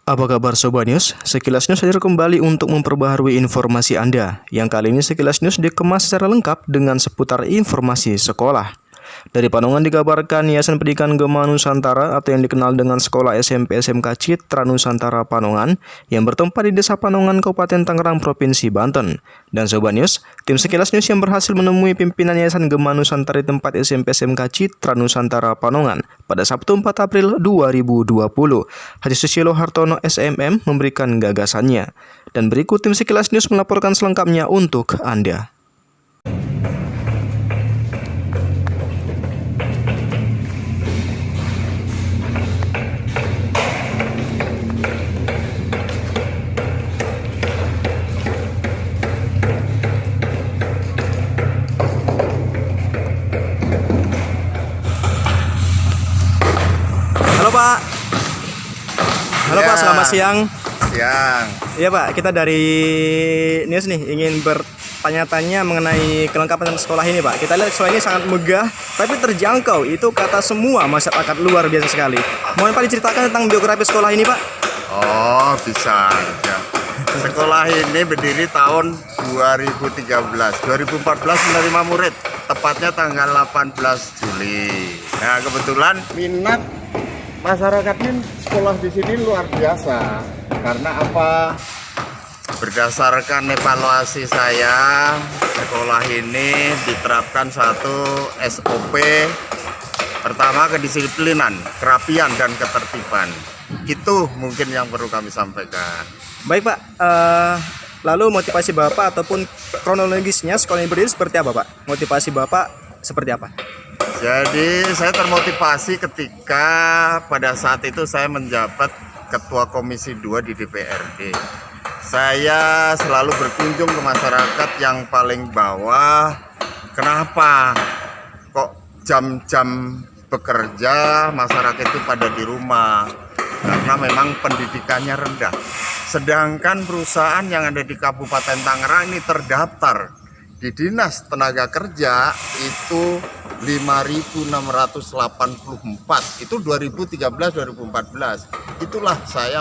Apa kabar Sobat News? Sekilas News hadir kembali untuk memperbaharui informasi Anda. Yang kali ini Sekilas News dikemas secara lengkap dengan seputar informasi sekolah. Dari Panongan dikabarkan Yayasan Pendidikan Gema Nusantara atau yang dikenal dengan Sekolah SMP SMK Citra Nusantara Panongan yang bertempat di Desa Panongan, Kabupaten Tangerang, Provinsi Banten. Dan Sobat News, tim Sekilas News yang berhasil menemui pimpinan Yayasan Gema Nusantara di tempat SMP SMK Citra Nusantara Panongan pada Sabtu 4 April 2020. Haji Susilo Hartono SMM memberikan gagasannya. Dan berikut tim Sekilas News melaporkan selengkapnya untuk Anda. Halo Pak. Halo Pak, selamat siang. Siang. Iya Pak, kita dari News nih ingin bertanya-tanya mengenai kelengkapan sekolah ini Pak. Kita lihat sekolah ini sangat megah tapi terjangkau. Itu kata semua masyarakat, luar biasa sekali. Mohon Pak diceritakan tentang biografi sekolah ini Pak. Oh, bisa ya. Sekolah ini berdiri tahun 2013. 2014 menerima murid, tepatnya tanggal 18 Juli. Nah, kebetulan minat masyarakatnya sekolah di sini luar biasa. Karena apa? Berdasarkan evaluasi saya, sekolah ini diterapkan satu SOP. Pertama, kedisiplinan, kerapian, dan ketertiban. Itu mungkin yang perlu kami sampaikan. Baik Pak, lalu motivasi Bapak ataupun kronologisnya sekolah ini berdiri seperti apa Pak? Motivasi Bapak seperti apa? Jadi saya termotivasi ketika pada saat itu saya menjabat Ketua Komisi 2 di DPRD. Saya selalu berkunjung ke masyarakat yang paling bawah. Kenapa kok jam-jam bekerja masyarakat itu pada di rumah? Karena memang pendidikannya rendah. Sedangkan perusahaan yang ada di Kabupaten Tangerang ini terdaftar di Dinas Tenaga Kerja itu 5.684, itu 2013-2014. Itulah saya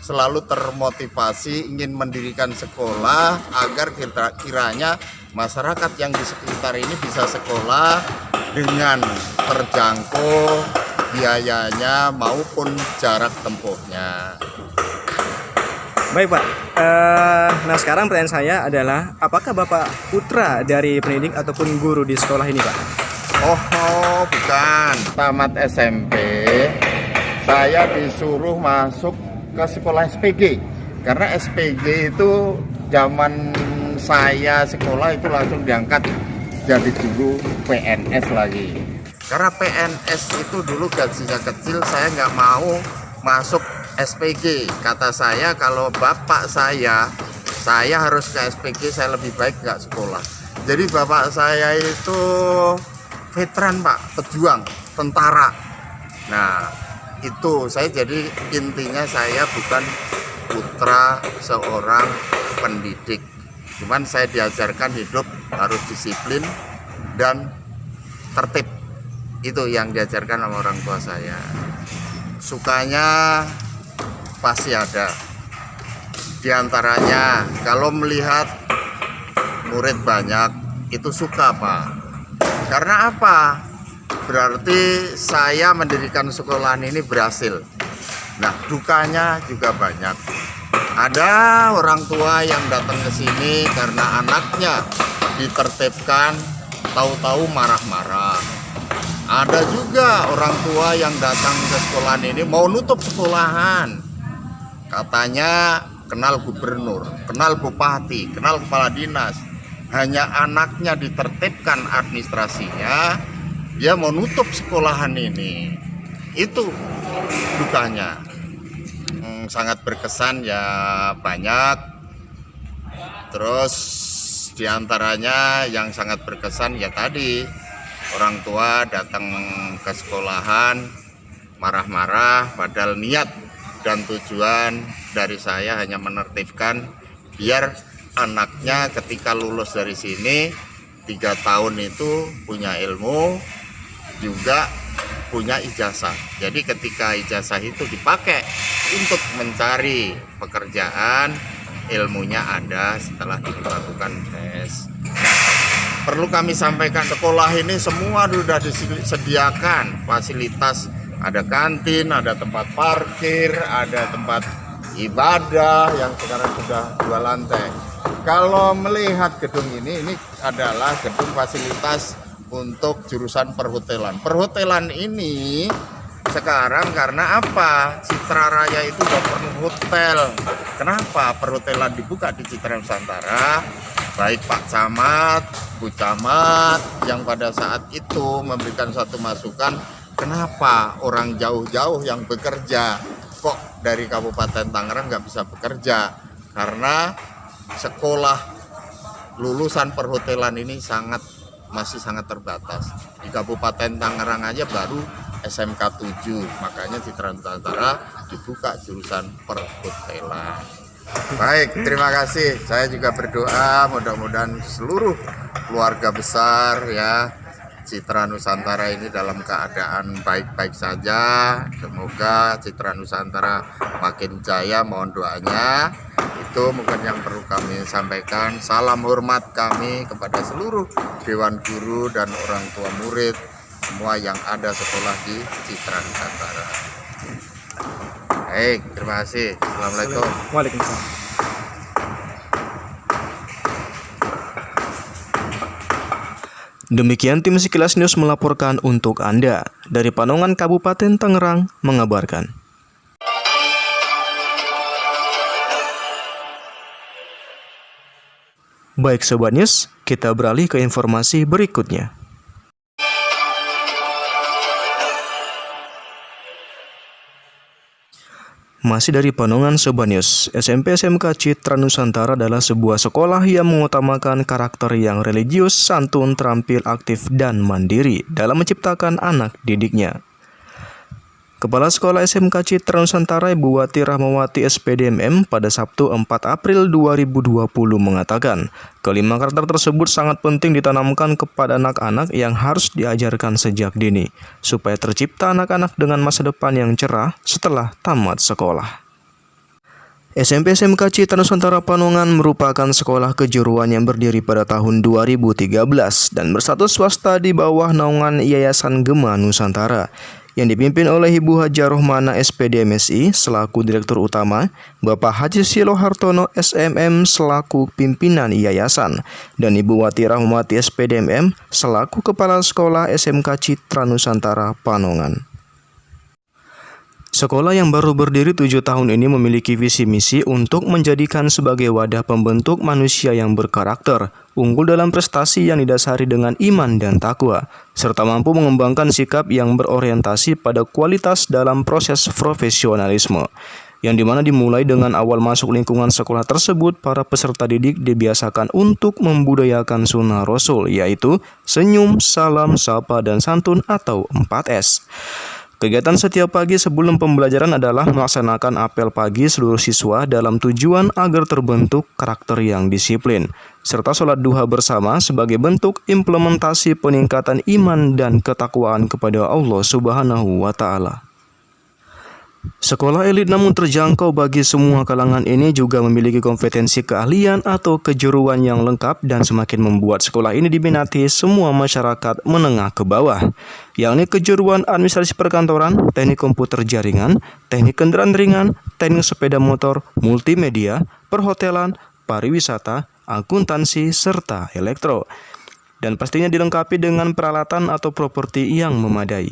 selalu termotivasi ingin mendirikan sekolah agar kiranya masyarakat yang di sekitar ini bisa sekolah dengan terjangkau biayanya maupun jarak tempuhnya. Baik Pak, nah sekarang pertanyaan saya adalah apakah Bapak putra dari pendidik ataupun guru di sekolah ini Pak? Oh, bukan. Tamat SMP, saya disuruh masuk ke sekolah SPG. Karena SPG itu zaman saya sekolah itu langsung diangkat jadi guru PNS lagi. Karena PNS itu dulu gajinya kecil, saya nggak mau masuk SPG. Kata saya kalau bapak saya harus ke SPG, saya lebih baik nggak sekolah. Jadi bapak saya itu veteran Pak, pejuang, tentara. Nah itu saya jadi intinya saya bukan putra seorang pendidik. Cuman saya diajarkan hidup harus disiplin dan tertib. Itu yang diajarkan sama orang tua saya. Sukanya pasti ada. Di antaranya kalau melihat murid banyak itu suka Pak. Karena apa? Berarti saya mendirikan sekolahan ini berhasil. Nah, dukanya juga banyak. Ada orang tua yang datang ke sini karena anaknya ditertibkan, tahu-tahu marah-marah. Ada juga orang tua yang datang ke sekolahan ini mau nutup sekolahan. Katanya kenal gubernur, kenal bupati, kenal kepala dinas. Hanya anaknya ditertibkan administrasinya, dia mau nutup sekolahan ini. Itu dukanya. Sangat berkesan ya banyak. Terus diantaranya yang sangat berkesan ya tadi, orang tua datang ke sekolahan marah-marah padahal niat dan tujuan dari saya hanya menertibkan biar anaknya ketika lulus dari sini 3 tahun itu punya ilmu juga punya ijazah. Jadi ketika ijazah itu dipakai untuk mencari pekerjaan, ilmunya ada setelah dilakukan tes. Nah, perlu kami sampaikan, sekolah ini semua sudah disediakan fasilitas, ada kantin, ada tempat parkir, ada tempat ibadah yang sekarang sudah 2 lantai. Kalau melihat gedung ini adalah gedung fasilitas untuk jurusan perhotelan. Perhotelan ini sekarang karena apa? Citra Raya itu udah penuh hotel. Kenapa perhotelan dibuka di Citra Nusantara? Baik Pak Camat, Bu Camat yang pada saat itu memberikan satu masukan, kenapa orang jauh-jauh yang bekerja kok dari Kabupaten Tangerang nggak bisa bekerja? Karena sekolah lulusan perhotelan ini masih sangat terbatas. Di Kabupaten Tangerang aja baru SMK 7, makanya Citra Nusantara dibuka jurusan perhotelan. Baik, terima kasih. Saya juga berdoa mudah-mudahan seluruh keluarga besar ya Citra Nusantara ini dalam keadaan baik-baik saja. Semoga Citra Nusantara makin jaya, mohon doanya. Itu mungkin yang perlu kami sampaikan. Salam hormat kami kepada seluruh Dewan Guru dan orang tua murid semua yang ada sekolah di Citra Nusantara. Baik, terima kasih. Assalamualaikum. Waalaikumsalam. Demikian tim Sekilas News melaporkan untuk Anda. Dari Panongan Kabupaten Tangerang mengabarkan. Baik Sobat News, kita beralih ke informasi berikutnya. Masih dari Panongan Sobat News, SMP SMK Citra Nusantara adalah sebuah sekolah yang mengutamakan karakter yang religius, santun, terampil, aktif, dan mandiri dalam menciptakan anak didiknya. Kepala Sekolah SMK Citra Nusantara Ibu Wati Rahmawati SPDMM pada Sabtu 4 April 2020 mengatakan, kelima karakter tersebut sangat penting ditanamkan kepada anak-anak yang harus diajarkan sejak dini, supaya tercipta anak-anak dengan masa depan yang cerah setelah tamat sekolah. SMP SMK Citra Nusantara Panongan merupakan sekolah kejuruan yang berdiri pada tahun 2013 dan berstatus swasta di bawah naungan Yayasan Gema Nusantara yang dipimpin oleh Ibu Haja Rohmana SPD MSI selaku Direktur Utama, Bapak Haji Silo Hartono SMM selaku pimpinan yayasan, dan Ibu Wati Rahmawati SPD MM selaku Kepala Sekolah SMK Citra Nusantara Panongan. Sekolah yang baru berdiri 7 tahun ini memiliki visi misi untuk menjadikan sebagai wadah pembentuk manusia yang berkarakter, unggul dalam prestasi yang didasari dengan iman dan takwa, serta mampu mengembangkan sikap yang berorientasi pada kualitas dalam proses profesionalisme, yang dimana dimulai dengan awal masuk lingkungan sekolah tersebut, para peserta didik dibiasakan untuk membudayakan sunnah Rasul, yaitu senyum, salam, sapa, dan santun atau 4S. Kegiatan setiap pagi sebelum pembelajaran adalah melaksanakan apel pagi seluruh siswa dalam tujuan agar terbentuk karakter yang disiplin, serta sholat duha bersama sebagai bentuk implementasi peningkatan iman dan ketakwaan kepada Allah Subhanahu wa Ta'ala. Sekolah elit namun terjangkau bagi semua kalangan ini juga memiliki kompetensi keahlian atau kejuruan yang lengkap dan semakin membuat sekolah ini diminati semua masyarakat menengah ke bawah, yakni kejuruan administrasi perkantoran, teknik komputer jaringan, teknik kendaraan ringan, teknik sepeda motor, multimedia, perhotelan, pariwisata, akuntansi, serta elektro. Dan pastinya dilengkapi dengan peralatan atau properti yang memadai.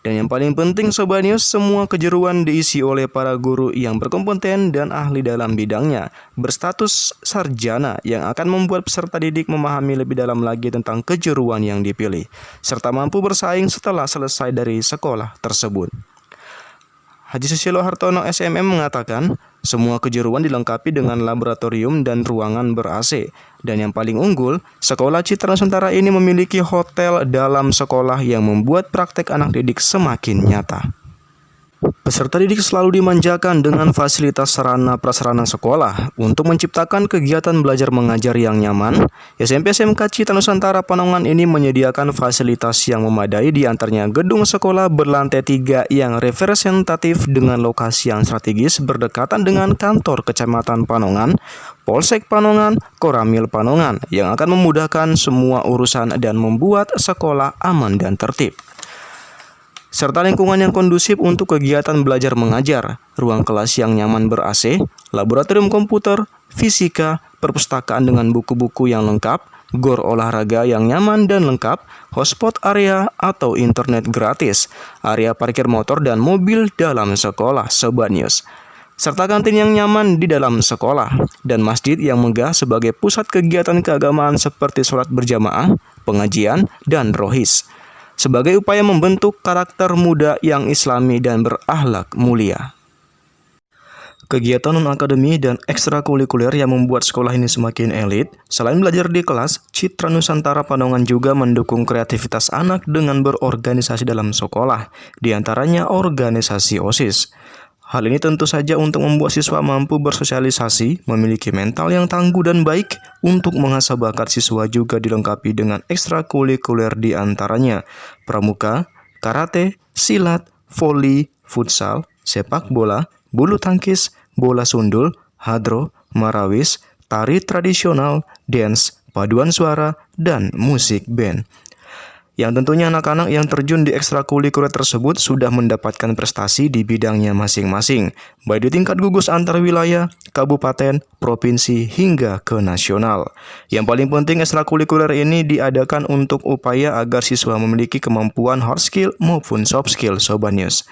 Dan yang paling penting Sobat News, semua kejuruan diisi oleh para guru yang berkompeten dan ahli dalam bidangnya, berstatus sarjana yang akan membuat peserta didik memahami lebih dalam lagi tentang kejuruan yang dipilih, serta mampu bersaing setelah selesai dari sekolah tersebut. Haji Susilo Hartono SMM mengatakan, semua kejuruan dilengkapi dengan laboratorium dan ruangan ber-AC. Dan yang paling unggul, Sekolah Citra Nusantara ini memiliki hotel dalam sekolah yang membuat praktek anak didik semakin nyata. Peserta didik selalu dimanjakan dengan fasilitas sarana prasarana sekolah untuk menciptakan kegiatan belajar mengajar yang nyaman. SMP SMK Citra Nusantara Panongan ini menyediakan fasilitas yang memadai, di antaranya gedung sekolah berlantai 3 yang representatif dengan lokasi yang strategis berdekatan dengan kantor Kecamatan Panongan, Polsek Panongan, Koramil Panongan yang akan memudahkan semua urusan dan membuat sekolah aman dan tertib, serta lingkungan yang kondusif untuk kegiatan belajar mengajar, ruang kelas yang nyaman ber-AC, laboratorium komputer, fisika, perpustakaan dengan buku-buku yang lengkap, gor olahraga yang nyaman dan lengkap, hotspot area atau internet gratis, area parkir motor dan mobil dalam sekolah, Sobat News, serta kantin yang nyaman di dalam sekolah, dan masjid yang megah sebagai pusat kegiatan keagamaan seperti sholat berjamaah, pengajian, dan rohis, sebagai upaya membentuk karakter muda yang islami dan berakhlak mulia. Kegiatan non-akademi dan ekstrakurikuler yang membuat sekolah ini semakin elit. Selain belajar di kelas, Citra Nusantara Panongan juga mendukung kreativitas anak dengan berorganisasi dalam sekolah, di antaranya organisasi OSIS. Hal ini tentu saja untuk membuat siswa mampu bersosialisasi, memiliki mental yang tangguh dan baik. Untuk mengasah bakat siswa juga dilengkapi dengan ekstrakurikuler, di antaranya pramuka, karate, silat, voli, futsal, sepak bola, bulu tangkis, bola sundul, hadro, marawis, tari tradisional, dance, paduan suara, dan musik band. Yang tentunya anak-anak yang terjun di ekstrakurikuler tersebut sudah mendapatkan prestasi di bidangnya masing-masing, baik di tingkat gugus antar wilayah, kabupaten, provinsi, hingga ke nasional. Yang paling penting, ekstrakurikuler ini diadakan untuk upaya agar siswa memiliki kemampuan hard skill maupun soft skill, Sobat News,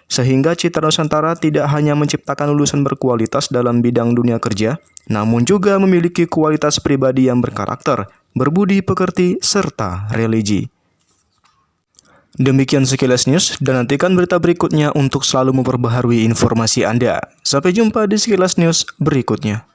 sehingga Citra Nusantara tidak hanya menciptakan lulusan berkualitas dalam bidang dunia kerja, namun juga memiliki kualitas pribadi yang berkarakter, berbudi pekerti, serta religi. Demikian sekilas news, dan nantikan berita berikutnya untuk selalu memperbaharui informasi Anda. Sampai jumpa di sekilas news berikutnya.